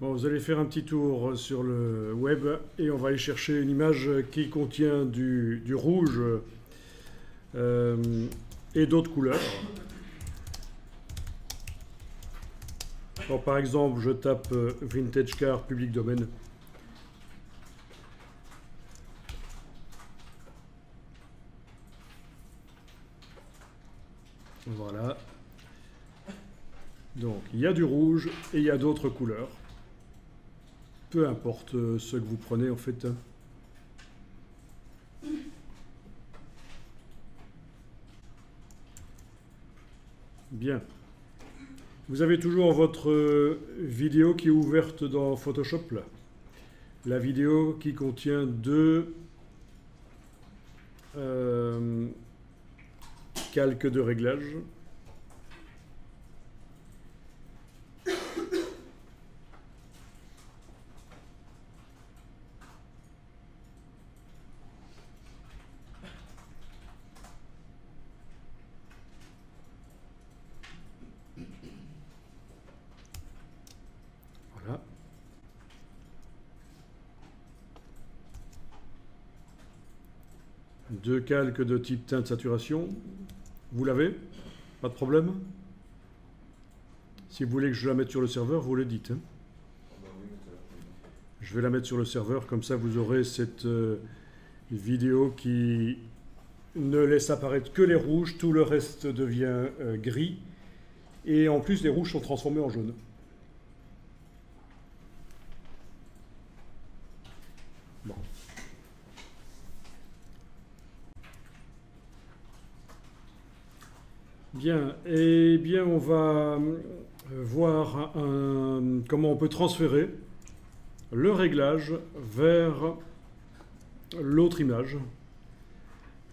Bon, vous allez faire un petit tour sur le web et on va aller chercher une image qui contient du rouge et d'autres couleurs. Alors, par exemple, je tape Vintage Car public domaine. Voilà. Donc, il y a du rouge et il y a d'autres couleurs. Peu importe ce que vous prenez, en fait. Bien. Vous avez toujours votre vidéo qui est ouverte dans Photoshop, là. La vidéo qui contient deux calques de réglage. Voilà. Deux calques de type teinte saturation. Vous l'avez? Pas de problème? Si vous voulez que je la mette sur le serveur, vous le dites. Hein. Je vais la mettre sur le serveur, comme ça vous aurez cette vidéo qui ne laisse apparaître que les rouges, tout le reste devient gris. Et en plus, les rouges sont transformés en jaune. Bon. Bien, et bien on va voir comment on peut transférer le réglage vers l'autre image.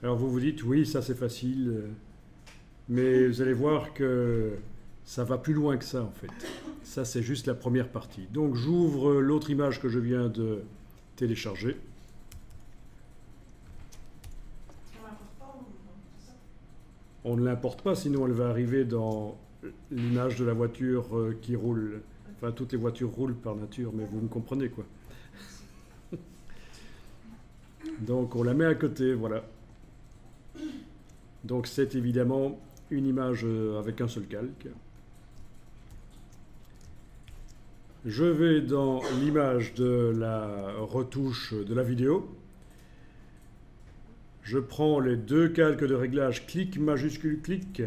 Alors vous vous dites, oui, ça c'est facile, mais vous allez voir que ça va plus loin que ça en fait. Ça c'est juste la première partie. Donc j'ouvre l'autre image que je viens de télécharger. On ne l'importe pas, sinon elle va arriver dans l'image de la voiture qui roule. Enfin, toutes les voitures roulent par nature, mais vous me comprenez quoi. Donc on la met à côté, voilà. Donc c'est évidemment une image avec un seul calque. Je vais dans l'image de la retouche de la vidéo. Je prends les deux calques de réglage, clic, majuscule, clic,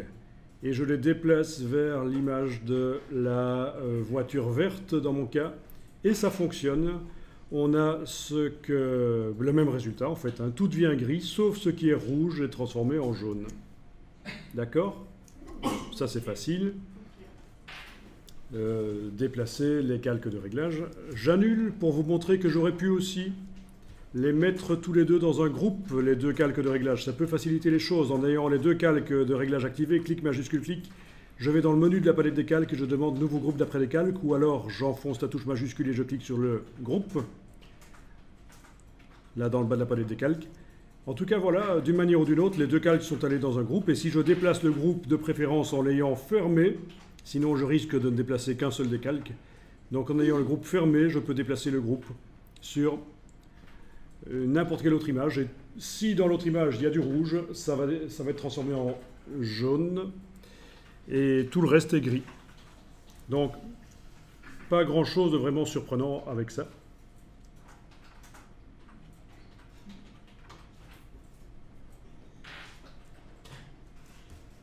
et je les déplace vers l'image de la voiture verte dans mon cas, et ça fonctionne. On a le même résultat en fait, hein. Tout devient gris, sauf ce qui est rouge est transformé en jaune. D'accord? Ça c'est facile. Déplacer les calques de réglage. J'annule pour vous montrer que j'aurais pu aussi les mettre tous les deux dans un groupe, les deux calques de réglage. Ça peut faciliter les choses en ayant les deux calques de réglage activés, clic, majuscule, clic. Je vais dans le menu de la palette des calques et je demande nouveau groupe d'après les calques, ou alors j'enfonce la touche majuscule et je clique sur le groupe, là dans le bas de la palette des calques. En tout cas, voilà, d'une manière ou d'une autre, les deux calques sont allés dans un groupe, et si je déplace le groupe de préférence en l'ayant fermé, sinon je risque de ne déplacer qu'un seul des calques. Donc en ayant le groupe fermé, je peux déplacer le groupe sur n'importe quelle autre image. Et si dans l'autre image il y a du rouge, ça va être transformé en jaune. Et tout le reste est gris. Donc, pas grand-chose de vraiment surprenant avec ça.